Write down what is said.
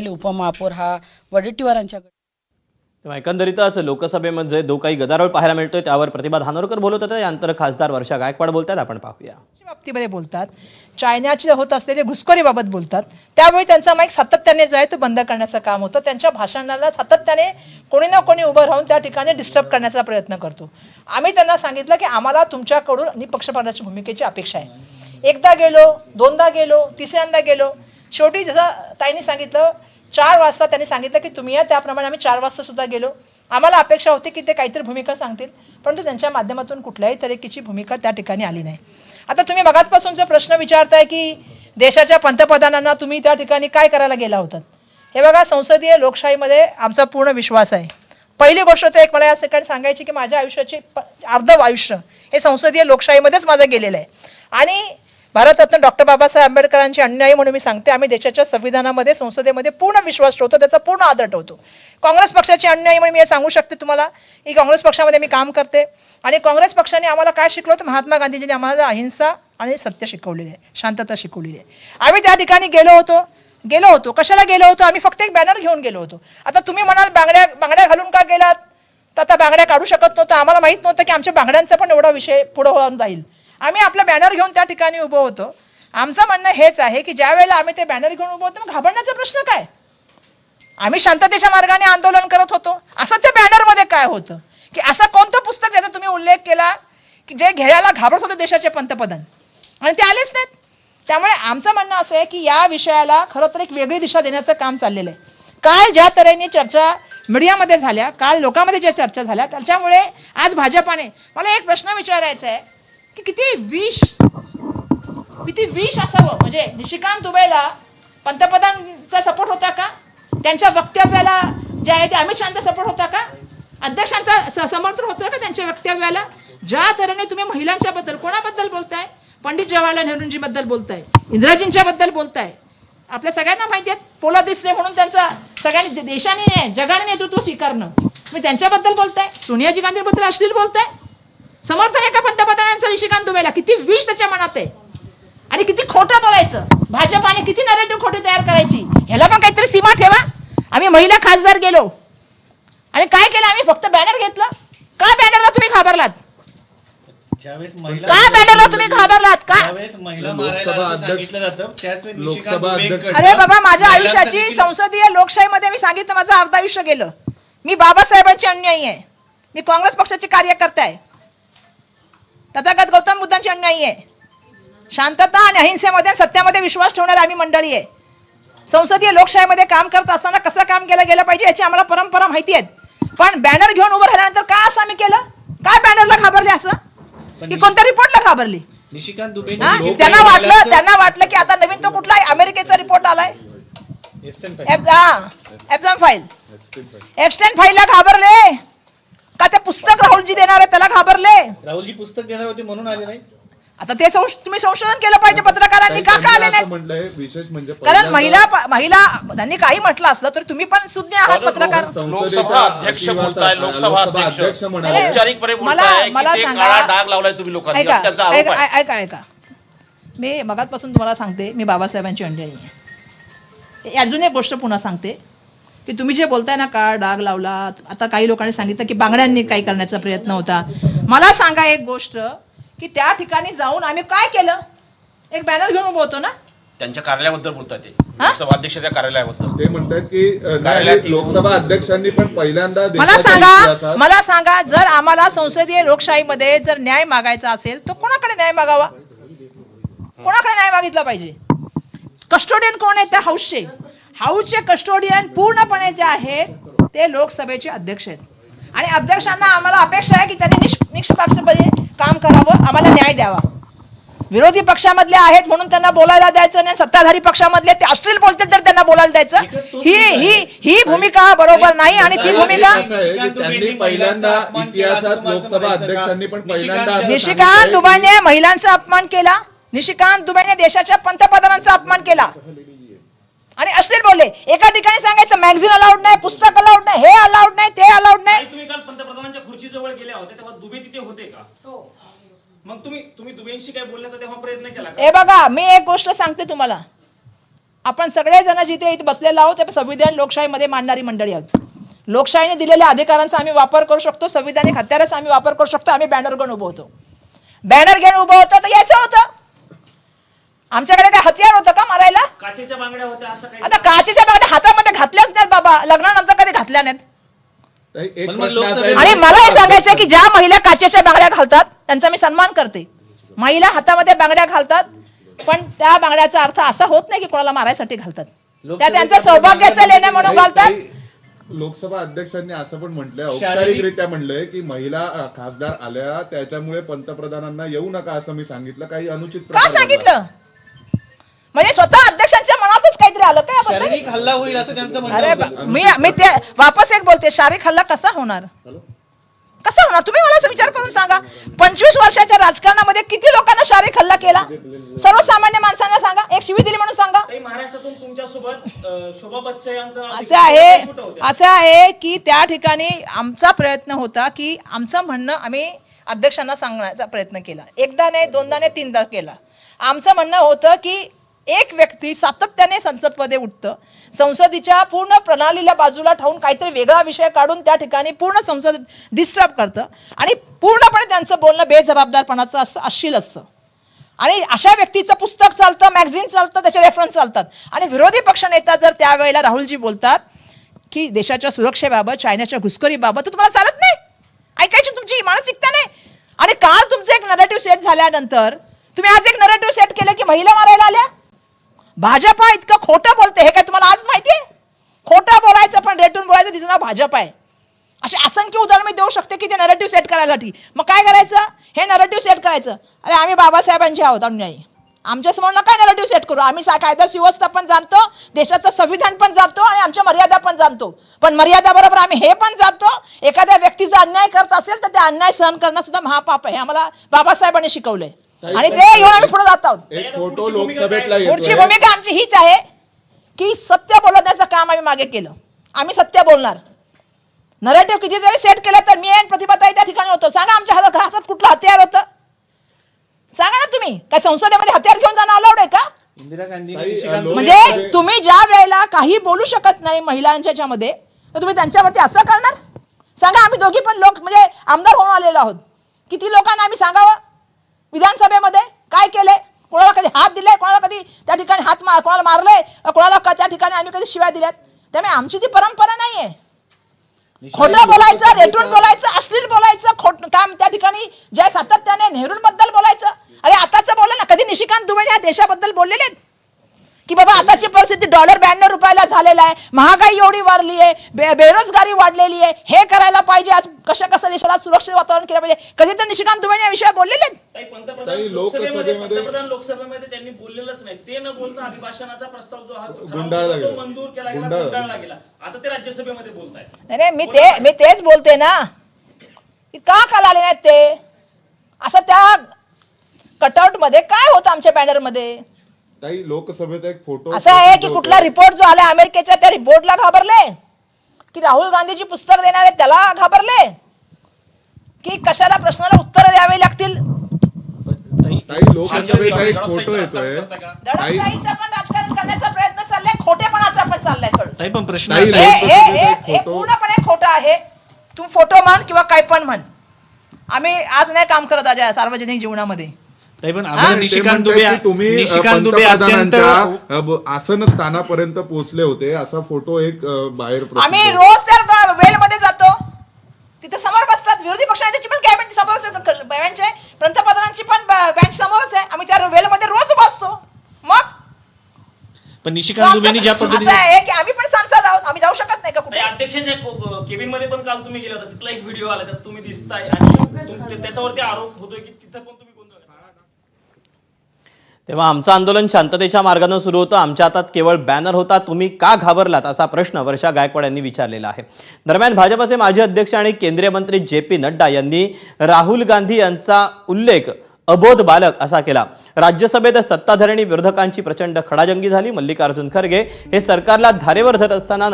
राहिले उपमहापौर हा वडेट्टीवारांच्याकडे. तेव्हा एकंदरीतच लोकसभेमध्ये जो काही गदारोळ पाहायला मिळतोय त्यावर प्रतिभा धानोरकर बोलत होते, यानंतर खासदार वर्षा गायकवाड बोलतात, आपण पाहूया. बाबतीमध्ये बोलतात, चायनाची होत असलेली घुसखोरीबाबत बोलतात, त्यामुळे त्यांचा माईक सातत्याने जो आहे तो बंद करण्याचं काम होतं. त्यांच्या भाषणाला सातत्याने कोणी ना कोणी उभं राहून त्या ठिकाणी डिस्टर्ब करण्याचा प्रयत्न करतो. आम्ही त्यांना सांगितलं की आम्हाला तुमच्याकडून निपक्षपाताची भूमिकेची अपेक्षा आहे. एकदा गेलो, दोनदा गेलो, तिसऱ्यांदा गेलो, शेवटी जसं ताईंनी सांगितलं 4 वाजता त्यांनी सांगितलं की तुम्ही या, त्याप्रमाणे आम्ही 4 वाजता सुद्धा गेलो. आम्हाला अपेक्षा होती की ते काहीतरी भूमिका सांगतील, परंतु त्यांच्या माध्यमातून कुठल्याही तऱ्हेची भूमिका त्या ठिकाणी आली नाही. आता तुम्ही मगाचपासून जो प्रश्न विचारताय की देशाच्या पंतप्रधानांना तुम्ही त्या ठिकाणी काय करायला गेला होतात, हे बघा, संसदीय लोकशाहीमध्ये आमचा पूर्ण विश्वास आहे. पहिली गोष्ट तर एक मला या ठिकाणी सांगायची की माझ्या आयुष्याचे अर्ध आयुष्य हे संसदीय लोकशाहीमध्येच माझं गेलेलं आहे. आणि भारतरत्न डॉक्टर बाबासाहेब आंबेडकरांची अनुयायी म्हणून मी सांगते, आम्ही देशाच्या संविधानामध्ये, संसदेमध्ये पूर्ण विश्वास ठेवतो, त्याचा पूर्ण आदर ठेवतो. काँग्रेस पक्षाची अनुयायी म्हणून मी हे सांगू शकते तुम्हाला की काँग्रेस पक्षामध्ये मी काम करते आणि काँग्रेस पक्षाने आम्हाला काय शिकवलं तर महात्मा गांधीजींनी आम्हाला अहिंसा आणि सत्य शिकवलेले आहे, शांतता शिकवलेली आहे. आम्ही त्या ठिकाणी गेलो होतो. कशाला गेलो होतो? आम्ही फक्त एक बॅनर घेऊन गेलो होतो. आता तुम्ही म्हणाल बांगड्या घालून का गेलात, तर आता बांगड्या काढू शकत नव्हतं. आम्हाला माहित नव्हतं की आमच्या बांगड्यांचा पण एवढा विषय पुढे होऊन जाईल. आम्ही आपला बॅनर घेऊन त्या ठिकाणी उभं होतो. आमचं म्हणणं हेच आहे की ज्या वेळेला आम्ही ते बॅनर घेऊन उभं होतो, मग घाबरण्याचा प्रश्न काय? आम्ही शांततेच्या मार्गाने आंदोलन करत होतो. असं त्या बॅनरमध्ये काय होतं की असं कोणतं पुस्तक ज्याचा तुम्ही उल्लेख केला की जे घ्यायला घाबरत होते देशाचे पंतप्रधान, आणि ते आलेच नाहीत. त्यामुळे आमचं म्हणणं असं आहे की या विषयाला खरं तर एक वेगळी दिशा देण्याचं काम चाललेलं आहे. काल ज्या तऱ्हेने चर्चा मीडियामध्ये झाल्या, काल लोकांमध्ये ज्या चर्चा झाल्या, त्याच्यामुळे आज भाजपाने, मला एक प्रश्न विचारायचा आहे की किती विष असावं. म्हणजे निशिकांत दुबेला पंतप्रधानांचा सपोर्ट होता का? त्यांच्या वक्तव्याला जे आहे ते अमित शहाचा सपोर्ट होता का? अध्यक्षांचा समर्थन होतं का त्यांच्या वक्तव्याला? ज्या तऱ्हेने तुम्ही महिलांच्या बद्दल कोणाबद्दल बोलताय? पंडित जवाहरलाल नेहरूंजी बद्दल बोलताय, इंदिराजींच्या बद्दल बोलताय. आपल्या सगळ्यांना माहिती आहे पोला दिसले म्हणून त्यांचा सगळ्यांनी देशाने जगाने नेतृत्व स्वीकारणं. तुम्ही त्यांच्याबद्दल बोलताय, सोनियाजी गांधींबद्दल अश्लील बोलताय. समर्थन आहे का पंतप्रधानांचं निशिकांत दुबेला? किती विष त्याच्या मनात आहे आणि किती खोटं बोलायचं. भाजपाने किती नॅरेटिव्ह खोटे तयार करायची, ह्याला पण काहीतरी सीमा ठेवा. आम्ही महिला खासदार गेलो आणि काय केलं? आम्ही फक्त बॅनर घेतलं. का बॅनरला तुम्ही घाबरलात? का बॅनरला तुम्ही घाबरलात का? अरे बाबा, माझ्या आयुष्याची संसदीय लोकशाहीमध्ये मी सांगितलं माझं अर्ध आयुष्य गेलं. मी बाबासाहेबांची अनुयायी आहे, मी काँग्रेस पक्षाची कार्यकर्ता आहे, तथागत गौतम बुद्धांची अनुयायी आहे. शांतता आणि अहिंसेमध्ये, सत्यामध्ये विश्वास ठेवणारी आम्ही मंडळी आहे. संसदीय लोकशाहीमध्ये काम करत असताना कसं काम केलं गेलं पाहिजे याची आम्हाला परंपरा माहिती आहेत. पण बॅनर घेऊन उभं राहिल्यानंतर का असं आम्ही केलं? काय बॅनरला घाबरले असं की कोणत्या रिपोर्टला घाबरली? निशिकांत दुबे त्यांना वाटलं की आता नवीन तो कुठला अमेरिकेचा रिपोर्ट आलाय, एप्स्टाईन फाईलला घाबरले का? ते पुस्तक राहुलजी देणार आहे त्याला घाबरले? राहुलजी पुस्तक देणार होते म्हणून आले नाही. आता ते तुम्ही संशोधन केलं पाहिजे पत्रकारांनी, का आले नाही? विशेष म्हणजे कारण महिला त्यांनी काही म्हटलं असलं तर तुम्ही पण सुज्ञ आहात पत्रकार. लोकसभा अध्यक्ष बोलताय, लोकसभा अध्यक्ष औपचारिकपणे बोलताय की ते काळा डाग लावलाय तुम्ही लोकांनी, त्याचा आरोप आहे. ऐका, मी मगाचपासून तुम्हाला सांगते, मी बाबासाहेबांची अनुयायी आहे. अजून एक गोष्ट पुन्हा सांगते की तुम्ही जे बोलताय ना काळा डाग लावला, आता काही लोकांनी सांगितलं की बांगड्यांनी काही करण्याचा प्रयत्न होता. मला सांगा एक गोष्ट की त्या ठिकाणी जाऊन आम्ही काय केलं? एक बॅनर घेऊन उभं होतो ना. त्यांच्या कार्यालयाबद्दल बोलतात ते, लोकसभा अध्यक्षाच्या कार्यालयाबद्दल ते म्हणतात की लोकसभा अध्यक्षांनी पण पहिल्यांदा मला सांगा जर आम्हाला संसदीय लोकशाहीमध्ये जर न्याय मागायचा असेल तर कोणाकडे न्याय मागावा? कोणाकडे न्याय मागितला पाहिजे? कस्टोडियन कोण आहे? त्या हाऊसचे कस्टोडियन पूर्णपणे जे आहेत ते लोकसभेचे अध्यक्ष आहेत. आणि अध्यक्षांना आम्हाला अपेक्षा आहे की त्यांनी निष्पक्षपणे काम करावं, आम्हाला न्याय द्यावा. विरोधी पक्षामधले आहेत म्हणून त्यांना बोलायला द्यायचं नाही, सत्ताधारी पक्षामधले ते अश्लील बोलतात तर त्यांना बोलायला द्यायचं, ही भूमिका बरोबर नाही. आणि ती भूमिका पहिल्यांदा इतिहासात लोकसभा अध्यक्षांनी पण पहिल्यांदा निशिकांत दुबेने महिलांचा अपमान केला, निशिकांत दुबेने देशाच्या पंतप्रधानांचा अपमान केला आणि अश्लील बोलले. एका ठिकाणी सांगायचं मॅगझिन अलाउड नाही, पुस्तक अलाउड नाही, हे अलाउड नाही, ते अलाउड नाही. तुम्ही काल पंतप्रधानांच्या खुर्चीजवळ गेल्या होत्या तेव्हा दुबे तिथे होते का? मग तुम्ही दुबेंशी काय बोलण्याचा तेव्हा प्रयत्न केला का? हे बघा, मी एक गोष्ट सांगते तुम्हाला, आपण सगळेजण जिथे इथे बसलेलो आहोत ते संविधान लोकशाहीमध्ये मांडणारी मंडळी आहोत. लोकशाहीने दिलेल्या अधिकारांचा आम्ही वापर करू शकतो, संविधानिक हत्याराचा आम्ही वापर करू शकतो. आम्ही बॅनर घेऊन उभं होतो. बॅनर घेऊन उभं होतं तर यायचं होतं. आमच्याकडे काय हत्यार होतं का मारायला? काचेच्या बांगड्या होत्या असं काही आता काचेच्या बांगड्या हातामध्ये घातल्याच नाहीत बाबा, लग्नानंतर कधी घातल्या नाहीत. एक पण मग प्रश्न असा आहे- लोकसभेत- आणि मला हे सांगायचं की ज्या महिला काचेच्या बांगड्या घालतात त्यांचा मी सन्मान करते. महिला हातामध्ये बांगड्या घालतात, पण त्या बांगड्याचा अर्थ असा होत नाही की कोणाला मारायसाठी घालतात. त्या त्यांचं सौभाग्याचं लेणं म्हणून घालतात. काही लोकसभा अध्यक्षांनी असं पण म्हटलंय, औपचारिकरित्या म्हणलंय की महिला खासदार आल्या त्याच्यामुळे पंतप्रधानांना येऊ नका असं मी सांगितलं. काही अनुचित का प्रकार घडला. सांगितलं? म्हणजे स्वतः अध्यक्षांच्या मनातच काहीतरी आलं काय याबद्दल? शारीरिक हल्ला होईल असं त्यांचं म्हणणं अरे होतं. मी ते वापस एक बोलते, शारीरिक हल्ला कसा होणार? कसा होणार? तुम्ही मला असं विचार करून सांगा. 25 वर्षाच्या राजकारणामध्ये किती लोकांना शारीरिक हल्ला केला? सर्वसामान्य माणसांना सांगा, एक शिवी दिली म्हणून सांगा. काही महाराष्ट्रातून तुमच्यासोबत शोभा बच्चे यांचं असं आहे की त्या ठिकाणी आमचा प्रयत्न होता की आमचं म्हणणं आम्ही अध्यक्षांना सांगण्याचा प्रयत्न केला. एकदा नाही, दोनदा नाही, तीनदा केला. आमचं म्हणणं होतं की एक व्यक्ती सातत्याने संसदमध्ये उठतं, संसदेच्या पूर्ण प्रणालीला बाजूला ठेवून काहीतरी वेगळा विषय काढून त्या ठिकाणी पूर्ण संसद डिस्टर्ब करतं आणि पूर्णपणे त्यांचं बोलणं बेजबाबदारपणाचं अश्लील असतं. आणि अशा व्यक्तीचं पुस्तक चालतं, मॅगझिन चालतं, त्याचे रेफरन्स चालतात. आणि विरोधी पक्षनेता जर त्यावेळेला राहुलजी बोलतात की देशाच्या सुरक्षेबाबत, चायनाच्या घुसखोरीबाबत, तर तुम्हाला चालत नाही, ऐकायची तुमची मानसिकता नाही. आणि काल तुमचं एक नरेटिव्ह सेट झाल्यानंतर तुम्ही आज एक नरेटिव्ह सेट केलं की महिला मारायला आल्या. भाजपा इतकं खोटं बोलते हे काय तुम्हाला आज माहितीये? खोटं बोलायचं पण रेटून बोलायचं, तिचं नाव भाजप आहे. असे असंख्य उदाहरण मी देऊ शकते की ते नरेटिव्ह सेट करायसाठी. मग काय करायचं? हे नरेटिव्ह सेट करायचं, अरे आम्ही बाबासाहेबांचे आहोत अनुयायी, आमच्या समोर काय नरेटिव्ह सेट करू, आम्ही कायदा सुव्यवस्था पण जाणतो, देशाचं संविधान पण जाणतो आणि आमच्या मर्यादा पण जाणतो. पण मर्यादा बरोबर आम्ही हे पण जाणतो, एखाद्या व्यक्तीचा अन्याय करत असेल तर त्या अन्याय सहन करणं सुद्धा महापाप आहे. हे आम्हाला बाबासाहेबांनी शिकवलंय आणि ते घेऊन आम्ही पुढे जात आहोत. एक फोटो लोकसभेतला पुढची येतोय. भूमिका आमची हीच आहे की सत्य बोलण्याचं काम आम्ही मागे केलं. आम्ही सत्य बोलणार. नरेटिव्ह किती जरी सेट केलं तर मी आणि प्रतिभाताई त्या ठिकाणी होतो. सांगा आमच्या हातात कुठलं हत्यार होतं? सांगा ना तुम्ही. काय संसदेमध्ये हत्यार घेऊन जाणं अलाउड आहे का? इंदिरा गांधी काही निशिकांत लोक- म्हणजे तुम्ही ज्या वेळेला काही बोलू शकत नाही महिलांच्या ह्याच्यामध्ये, तर तुम्ही त्यांच्यावरती असं करणार? सांगा. आम्ही दोघी पण लोक म्हणजे आमदार होऊन आलेलो आहोत. किती लोकांना आम्ही सांगावं विधानसभेमध्ये काय केलंय, कोणाला कधी हात दिलाय, कोणाला कधी त्या ठिकाणी कोणाला मारलंय, कोणाला त्या ठिकाणी आम्ही कधी शिव्या दिल्यात. त्यामुळे आमची ती परंपरा नाहीये. खोटं बोलायचं, रेटून बोलायचं, अश्लील बोलायचं, काम त्या ठिकाणी ज्या सातत्याने नेहरूंबद्दल बोलायचं. अरे आताच बोला ना, कधी निशिकांत दुबे या देशाबद्दल बोललेले आहेत की बाबा आताची परिस्थिती $, 92 रुपयाला झालेला आहे, महागाई एवढी वाढली आहे, बेरोजगारी वाढलेली आहे, हे करायला पाहिजे, आज कसं देशाला सुरक्षित वातावरण केलं पाहिजे. कधी तर निशिकांत दुबे या विषयावर बोललेले आहेत? काही काही पंतप्रधान लोकसभेमध्ये त्यांनी बोललेलंच नाही. ते न बोलता अभिभाषणाचा प्रस्ताव जो हा गुंडाळला गेला. तो मंजूर केला गेला, गुंडाळला गुंडाळला गेला. आता ते राज्यसभेमध्ये बोलतायत. नाही मी तेच बोलते ना की का आले नाहीत ते. असं त्या कटआउट मध्ये काय होतं आमच्या बॅनर मध्ये? काही लोकसभेत एक फोटो असं आहे की कुठला रिपोर्ट जो आला अमेरिकेच्या त्या रिपोर्टला घाबरले, की राहुल गांधीजी पुस्तक देणार आहेत त्याला घाबरले, की कशाला प्रश्नाला उत्तर द्यावी लागतील? काही लोकसभेचा एक फोटो येतोय. दडपशाहीचं पण राजकारण करण्याचा प्रयत्न चाललाय, खोटेपणाचा पण चाललाय. ताई पण प्रश्न ताई, असा आहे- हे पूर्णपणे खोटं आहे. तू फोटो म्हण किंवा काय पण म्हण, आम्ही आज नाही काम करत आज सार्वजनिक जीवनामध्ये. ताई पण ते आम्हाला निशिकांत म्हणतात दुबे की तुम्ही निशिकांत दुबे अत्यंत पंतप्रधानांच्या आसन स्थानापर्यंत पोहोचले होते असा फोटो एक बाहेर प्रसिद्ध आम्ही आहे. रोज त्या वेलमध्ये जातो, तिथे समोर बसतात विरोधी पक्षाची पण कॅबिनेट समोर, बेंच पंतप्रधानांची पण बेंच समोरच आहे. आम्ही त्या वेलमध्ये रोज बसतो. मग पण निशिकांत दुबेंनी ज्या असं पद्धतीने आहे की आम्ही पण सांसद आहोत, आम्ही जाऊ शकत नाही का कुठे? नाही, अध्यक्षांच्या केबिन मध्ये पण काल तुम्ही गेला होता, तिथला एक व्हिडिओ आला, त्यात तुम्ही दिसताय आणि त्याच्यावरती आरोप होतोय की तिथं पण तुम्ही गोंधळ घातला. तेव्हा आमचं आंदोलन शांततेच्या मार्गाने सुरू होतं, आमच्या हातात केवळ बॅनर होता, तुम्ही का घाबरलात असा प्रश्न वर्षा गायकवाड यांनी विचारलेला आहे. दरम्यान भाजपचे माजी अध्यक्ष आणि केंद्रीय मंत्री JP नड्डा यांनी राहुल गांधी यांचा उल्लेख अबोध बालक असा केला. राज्यसभेत सत्ताधारी आणि विरोधकांची प्रचंड खडाजंगी झाली. मल्लिकार्जुन खरगे हे सरकारला धारेवर धरत असताना